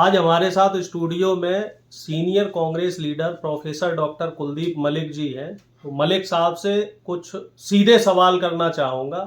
आज हमारे साथ स्टूडियो में senior Congress leader professor doctor Kuldeep Malik ji हैं। तो मलिक साहब से कुछ सीधे सवाल करना चाहूँगा।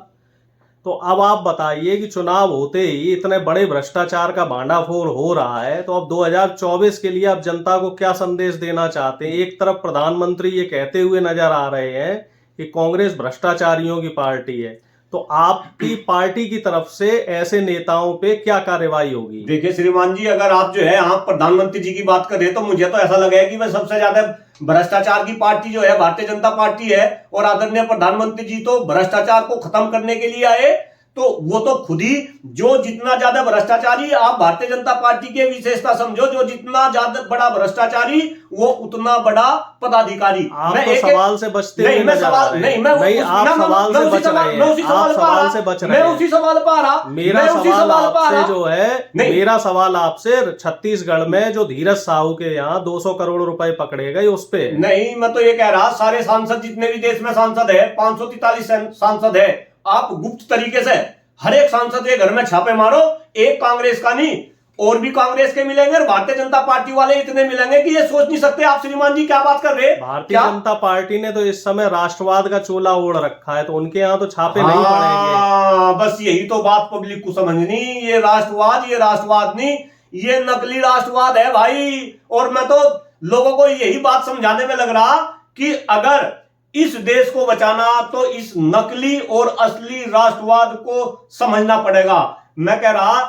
तो अब आप बताइए कि चुनाव होते ही इतने बड़े भ्रष्टाचार का भांडाफोड़ हो रहा है, तो अब 2024 के लिए आप जनता को क्या संदेश देना चाहते हैं? एक तरफ प्रधानमंत्री ये कहते हुए नजर आ रहे हैं कि कांग्रेस भ्रष्टाचारियों की पार्टी है, तो आपकी पार्टी की तरफ से ऐसे नेताओं पे क्या कार्रवाई होगी? देखिए श्रीमान जी, अगर आप जो है आप प्रधानमंत्री जी की बात कर रहे हैं तो मुझे तो ऐसा लगा है कि वह सबसे ज्यादा भ्रष्टाचार की पार्टी जो है भारतीय जनता पार्टी है। और आदरणीय प्रधानमंत्री जी तो भ्रष्टाचार को खत्म करने के लिए आए, तो वो तो खुद ही जो जितना ज्यादा भ्रष्टाचारी आप भारतीय जनता पार्टी की विशेषता समझो, जो जितना ज्यादा बड़ा भ्रष्टाचारी वो उतना बड़ा पदाधिकारी। आप तो सवाल से बचते हुए नजर आ रहे हैं। नहीं, आप सवाल से बच रहे हैं। आप सवाल से बच रहे हैं। मैं उसी सवाल पा रहा। मेरा सवाल आपसे जो है, मेरा सवाल आपसे छत्तीसगढ़ में जो धीरज साहू के यहाँ 200 करोड़ रुपए पकड़े गए उस पे नहीं, मैं तो ये कह रहा सारे सांसद जितने भी देश में सांसद है 543 सांसद है, आप गुप्त तरीके से हर एक सांसद के घर में छापे मारो, एक कांग्रेस का नहीं और भी कांग्रेस के मिलेंगे और भारतीय जनता पार्टी वाले इतने मिलेंगे कि ये सोच नहीं सकते। आप श्रीमान जी क्या बात कर रहे हैं? भारतीय जनता पार्टी ने तो इस समय राष्ट्रवाद का चोला ओढ़ रखा है, तो उनके यहाँ तो छापे नहीं पड़ेंगे। बस यही तो बात पब्लिक को समझनी, ये राष्ट्रवाद नहीं, ये नकली राष्ट्रवाद है भाई। और मैं तो लोगों को यही बात समझाने में लग रहा कि अगर इस देश को बचाना तो इस नकली और असली राष्ट्रवाद को समझना पड़ेगा। मैं कह रहा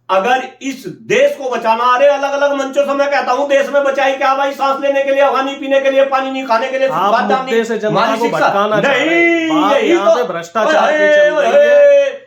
अगर इस देश को बचाना, अरे अलग अलग मंचों से मैं कहता हूं देश में बचाई क्या भाई? सांस लेने के लिए, हवा नहीं पीने के लिए, पानी नहीं खाने के लिए, भ्रष्टाचार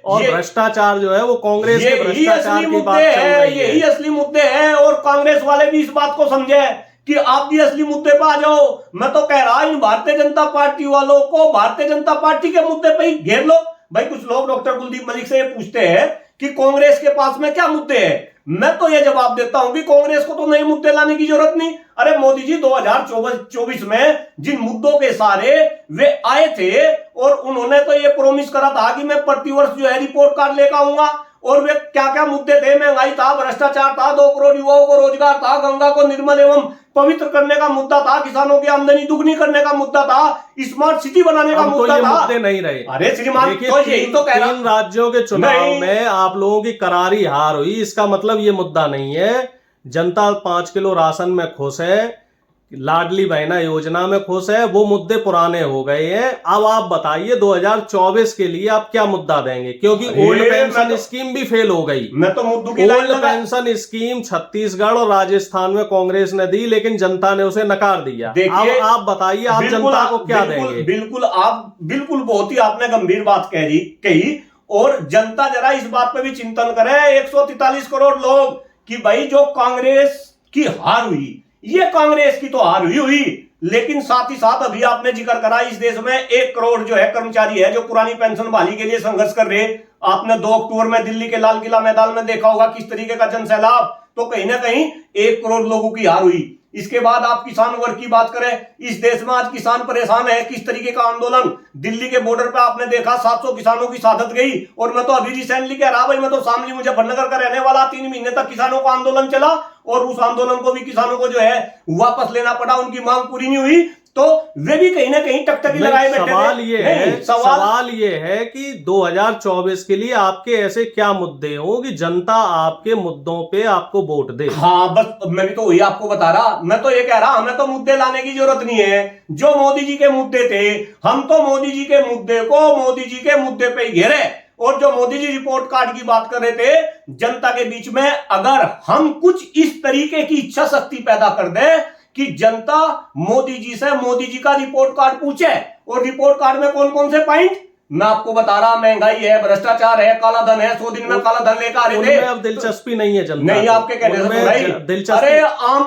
और भ्रष्टाचार जो है वो कांग्रेस के भ्रष्टाचार की बात चल रही है। यही असली मुद्दे हैं और कांग्रेस वाले भी इस बात को समझे कि आप भी असली मुद्दे पे आ जाओ। मैं तो कह रहा इन भारतीय जनता पार्टी वालों को भारतीय जनता पार्टी के मुद्दे पे ही घेर लो। भाई कुछ लोग डॉक्टर कुलदीप मलिक से ये पूछते हैं कि कांग्रेस के पास में क्या मुद्दे हैं। मैं तो ये जवाब देता हूं कि कांग्रेस को तो नए मुद्दे लाने की जरूरत नहीं। अरे मोदी जी 2024 में जिन मुद्दों के सारे वे आए थे और उन्होंने तो ये प्रॉमिस करा था कि मैं प्रतिवर्ष जो है रिपोर्ट कार्ड लेकर आऊंगा, और वे क्या क्या मुद्दे थे? महंगाई था, भ्रष्टाचार था, 2 करोड़ युवाओं को रोजगार था, गंगा को निर्मल एवं पवित्र करने का मुद्दा था, किसानों की आमदनी दुगनी करने का मुद्दा था, स्मार्ट सिटी बनाने का मुद्दा था। मुद्दे नहीं रहे। अरे श्रीमान तो यही तो कह रहा, 3 राज्यों के चुनाव में आप लोगों की करारी हार हुई, इसका मतलब ये मुद्दा नहीं है। जनता 5 किलो राशन में खुश है, लाडली बहना योजना में खुश है, वो मुद्दे पुराने हो गए हैं। अब आप बताइए 2024 के लिए आप क्या मुद्दा देंगे? क्योंकि ओल्ड पेंशन स्कीम भी फेल हो गई। मैं तो मुद्दों की ओल्ड पेंशन स्कीम छत्तीसगढ़ और राजस्थान में कांग्रेस ने दी, लेकिन जनता ने उसे नकार दिया। अब आप बताइए आप जनता को क्या देंगे? बिल्कुल बहुत ही आपने गंभीर बात कही और जनता जरा इस बात पे भी चिंतन करे, 143 करोड़ लोग, कि भाई जो कांग्रेस की हार हुई, ये कांग्रेस की तो हार हुई, लेकिन साथ ही साथ अभी आपने जिक्र करा इस देश में 1 करोड़ जो है कर्मचारी है जो पुरानी पेंशन बहाली के लिए संघर्ष कर रहे। आपने 2 अक्टूबर में दिल्ली के लाल किला मैदान में देखा होगा किस तरीके का जनसैलाब। तो कहीं ना कहीं 1 करोड़ लोगों की हार हुई। इसके बाद आप किसान वर्ग की बात करें, इस देश में आज किसान परेशान है, किस तरीके का आंदोलन दिल्ली के बॉर्डर पे आपने देखा, 700 किसानों की शहादत गई। और मैं तो अभी रिसेंटली कह रहा भाई, मैं तो शामली मुजफ्फरनगर का रहने वाला, 3 महीने तक किसानों का आंदोलन चला और उस आंदोलन को भी किसानों को जो है वापस लेना पड़ा, उनकी मांग पूरी नहीं हुई, तो वे भी कहीं ना कहीं टकटकी लगाए बैठे थे। सवाल ये है कि 2024 के लिए आपके ऐसे क्या मुद्दे हो कि जनता आपके मुद्दों पे आपको वोट दे? हाँ बस मैं भी तो वही आपको बता रहा। मैं तो ये कह रहा हमें तो मुद्दे लाने की जरूरत नहीं है। जो मोदी जी के मुद्दे थे, हम तो मोदी जी के मुद्दे को मोदी जी के मुद्दे पे घेरे। और जो मोदी जी रिपोर्ट कार्ड की बात कर रहे थे जनता के बीच में, अगर हम कुछ इस तरीके की इच्छा शक्ति पैदा कर दें कि जनता मोदी जी से मोदी जी का रिपोर्ट कार्ड पूछे, और रिपोर्ट कार्ड में कौन कौन से पॉइंट मैं आपको बता रहा, महंगाई है, भ्रष्टाचार है, काला धन है, 100 दिन में काला धन लेकर आ रहे थे। अब दिलचस्पी नहीं है जनता, नहीं आपके कहने से दिलचस्पी। अरे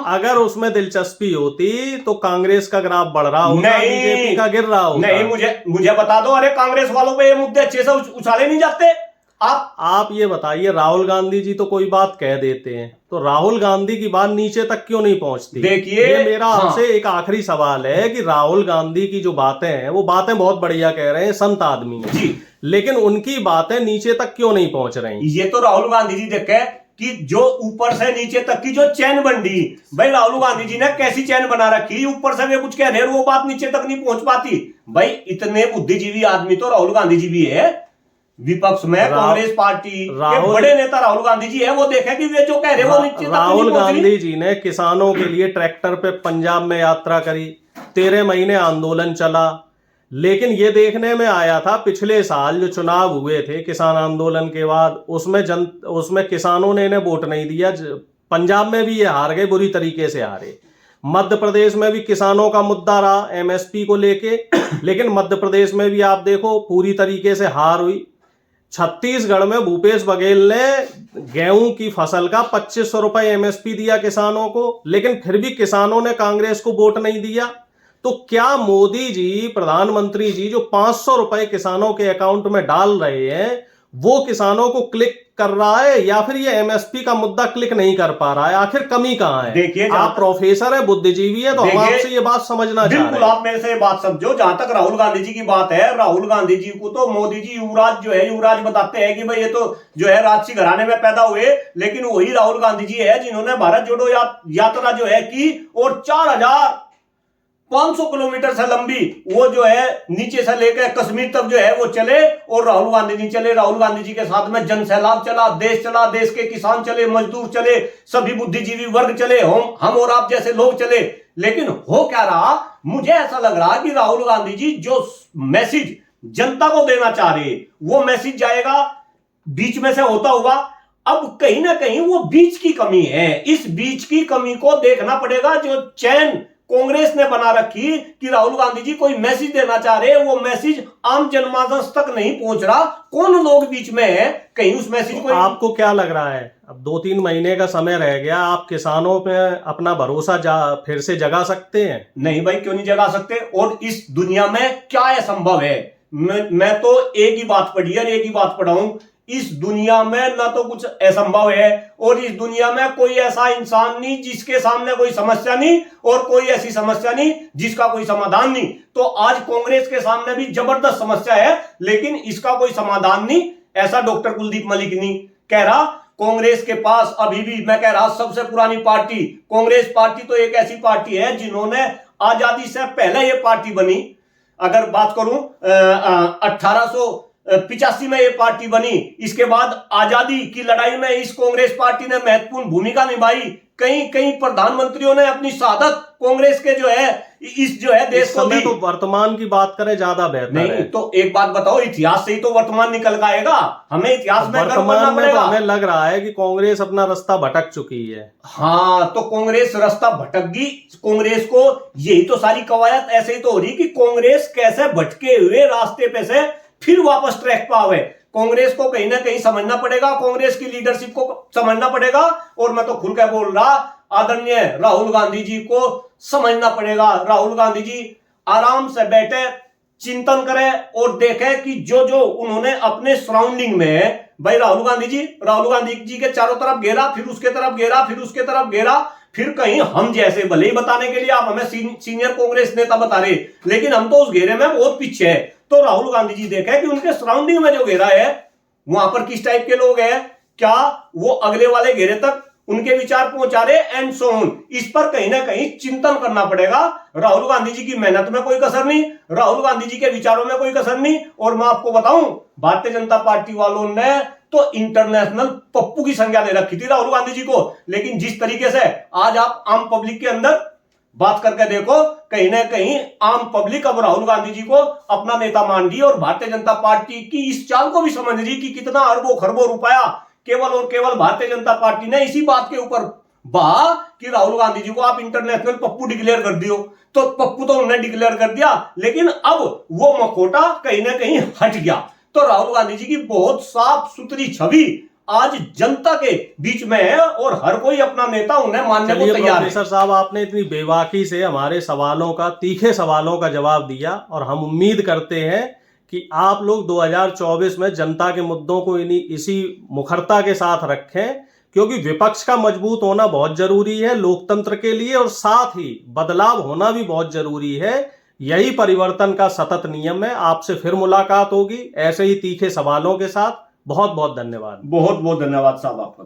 अगर उसमें दिलचस्पी होती तो कांग्रेस का ग्राफ बढ़ रहा होता, बीजेपी का गिर रहा होता। नहीं, मुझे बता दो, अरे कांग्रेस वालों पे ये मुद्दे अच्छे से उछाले नहीं जाते। आप ये बताइए, राहुल गांधी जी तो कोई बात कह देते हैं, तो राहुल गांधी की बात नीचे तक क्यों नहीं पहुंचती? देखिए ये मेरा आपसे एक आखिरी सवाल है कि राहुल गांधी की जो बातें हैं वो बातें बहुत बढ़िया कह रहे हैं, संत आदमी है जी, लेकिन उनकी बातें नीचे तक क्यों नहीं पहुंच रही? ये तो राहुल गांधी जी देखे कि जो ऊपर से नीचे तक की जो चैन बन दी, भाई राहुल गांधी जी ने कैसी चैन बना रखी, ऊपर से वे कुछ कह रहे हैं वो बात नीचे तक नहीं पहुंच पाती। भाई इतने बुद्धिजीवी आदमी तो राहुल गांधी जी भी है, विपक्ष में कांग्रेस पार्टी के बड़े नेता राहुल गांधी जी है, वो देखे कि वे जो कह रहे हैं वो नीचे तक राहुल गांधी जी ने किसानों के लिए ट्रैक्टर पे पंजाब में यात्रा करी, 13 महीने आंदोलन चला, लेकिन ये देखने में आया था पिछले साल जो चुनाव हुए थे किसान आंदोलन के बाद, उसमें किसानों ने इन्हें वोट नहीं दिया। पंजाब में भी ये हार गए, बुरी तरीके से हारे। मध्य प्रदेश में भी किसानों का मुद्दा रहा एमएसपी को लेके, लेकिन मध्य प्रदेश में भी आप देखो पूरी तरीके से हार हुई। छत्तीसगढ़ में भूपेश बघेल ने गेहूं की फसल का 2500 रुपए एमएसपी दिया किसानों को, लेकिन फिर भी किसानों ने कांग्रेस को वोट नहीं दिया। तो क्या मोदी जी, प्रधानमंत्री जी जो 500 रुपए किसानों के अकाउंट में डाल रहे हैं वो किसानों को क्लिक कर रहा है, या फिर ये एमएसपी का मुद्दा क्लिक नहीं कर पा रहा है? आखिर कमी कहां है? देखिए, आप प्रोफेसर है, बुद्धिजीवी है, तो हम आपसे ये बात समझना चाह रहे हैं। बिल्कुल, आप मेरे से ये बात समझो। जहां तक राहुल गांधी जी की बात है, राहुल गांधी जी को तो मोदी जी युवराज जो है, युवराज बताते हैं कि भाई ये तो जो है राजसी घराने में पैदा हुए, लेकिन वही राहुल गांधी जी है जिन्होंने भारत जोड़ो यात्रा जो है की, और 4500 किलोमीटर से लंबी वो जो है नीचे से लेकर कश्मीर तक जो है वो चले, और राहुल गांधी जी चले। राहुल गांधी जी के साथ में जन सैलाब चला, देश के किसान चले, मजदूर चले, सभी बुद्धिजीवी वर्ग चले, हम और आप जैसे लोग चले। लेकिन हो क्या रहा, मुझे ऐसा लग रहा कि राहुल गांधी जी जो मैसेज जनता को देना चाह रहे वो मैसेज जाएगा बीच में से होता हुआ। अब कहीं ना कहीं वो बीच की कमी है, इस बीच की कमी को देखना पड़ेगा। जो चैन कांग्रेस ने बना रखी कि राहुल गांधी जी कोई मैसेज देना चाह रहे, वो मैसेज आम जनमानस तक नहीं पहुंच रहा। कौन लोग बीच में है, कहीं उस मैसेज को। आपको क्या लग रहा है, अब 2-3 महीने का समय रह गया, आप किसानों पे अपना भरोसा फिर से जगा सकते हैं? नहीं भाई, क्यों नहीं जगा सकते। और इस दुनिया में क्या असंभव है? मैं तो एक ही बात पढ़ी और एक ही बात पढ़ाऊं, इस दुनिया में ना तो कुछ असंभव है, और इस दुनिया में कोई ऐसा इंसान नहीं जिसके सामने कोई समस्या नहीं, और कोई ऐसी समस्या नहीं जिसका कोई समाधान नहीं। तो आज कांग्रेस के सामने भी जबरदस्त समस्या है, लेकिन इसका कोई समाधान नहीं, ऐसा डॉक्टर कुलदीप मलिक नहीं कह रहा। कांग्रेस के पास अभी भी, मैं कह रहा सबसे पुरानी पार्टी कांग्रेस पार्टी तो एक ऐसी पार्टी है जिन्होंने आजादी से पहले ये पार्टी बनी। अगर बात करूं 1885 में ये पार्टी बनी, इसके बाद आजादी की लड़ाई में इस कांग्रेस पार्टी ने महत्वपूर्ण भूमिका निभाई। कई प्रधानमंत्रियों ने अपनी शहादत कांग्रेस के जो है इस जो है देश को दी। तो वर्तमान की बात करें ज्यादा बेहतर है। तो एक बात बताओ, इतिहास से ही तो वर्तमान निकल आएगा, हमें इतिहास में वर्तमान में तो हमें लग रहा है कि कांग्रेस अपना रास्ता भटक चुकी है। हाँ, तो कांग्रेस रास्ता भटक गई। कांग्रेस को यही तो सारी कवायद ऐसे ही तो हो रही कि कांग्रेस कैसे भटके हुए रास्ते पे से फिर वापस ट्रैक पर आवे। कांग्रेस को कहीं ना कहीं समझना पड़ेगा, कांग्रेस की लीडरशिप को समझना पड़ेगा, और मैं तो खुल के बोल रहा आदरणीय राहुल गांधी जी को समझना पड़ेगा। राहुल गांधी जी आराम से बैठे, चिंतन करें और देखें कि जो उन्होंने अपने सराउंडिंग में, भाई राहुल गांधी जी के चारों तरफ घेरा, फिर उसके तरफ घेरा, फिर उसके तरफ घेरा, फिर कहीं हम जैसे, भले ही बताने के लिए आप हमें सीनियर कांग्रेस नेता बता रहे, लेकिन हम तो उस घेरे में बहुत पीछे है। तो राहुल गांधी जी देखें कि उनके सराउंडिंग में जो घेरा है वहां पर किस टाइप के लोग हैं, क्या वो अगले वाले घेरे तक उनके विचार पहुंचा रहे, एंड सो ऑन। इस पर कहीं ना कहीं चिंतन करना पड़ेगा। राहुल गांधी जी की मेहनत में कोई कसर नहीं, राहुल गांधी जी के विचारों में कोई कसर नहीं। और मैं आपको बताऊं, भारतीय जनता पार्टी वालों ने तो इंटरनेशनल पप्पू की संज्ञा दे रखी थी राहुल गांधी जी को, लेकिन जिस तरीके से आज आप आम पब्लिक के अंदर बात करके देखो, कहीं ना कहीं आम पब्लिक अब राहुल गांधी जी को अपना नेता मान रही, और भारतीय जनता पार्टी की इस चाल को भी समझ रही कि कितना अरबों खरबों रुपया केवल और केवल भारतीय जनता पार्टी ने इसी बात के ऊपर बहा कि राहुल गांधी जी को आप इंटरनेशनल पप्पू डिक्लेयर कर दियो। तो पप्पू तो उन्होंने डिक्लेयर कर दिया, लेकिन अब वो मखौटा कहीं ना कहीं हट गया। तो राहुल गांधी जी की बहुत साफ सुथरी छवि आज जनता के बीच में है, और हर कोई अपना नेता उन्हें मानने को तैयार है। प्रोफेसर साहब, आपने इतनी बेबाकी से हमारे सवालों का, तीखे सवालों का जवाब दिया, और हम उम्मीद करते हैं कि आप लोग 2024 में जनता के मुद्दों को इसी मुखरता के साथ रखें, क्योंकि विपक्ष का मजबूत होना बहुत जरूरी है लोकतंत्र के लिए, और साथ ही बदलाव होना भी बहुत जरूरी है। यही परिवर्तन का सतत नियम है। आपसे फिर मुलाकात होगी ऐसे ही तीखे सवालों के साथ। बहुत बहुत धन्यवाद। बहुत बहुत धन्यवाद साहब आपका।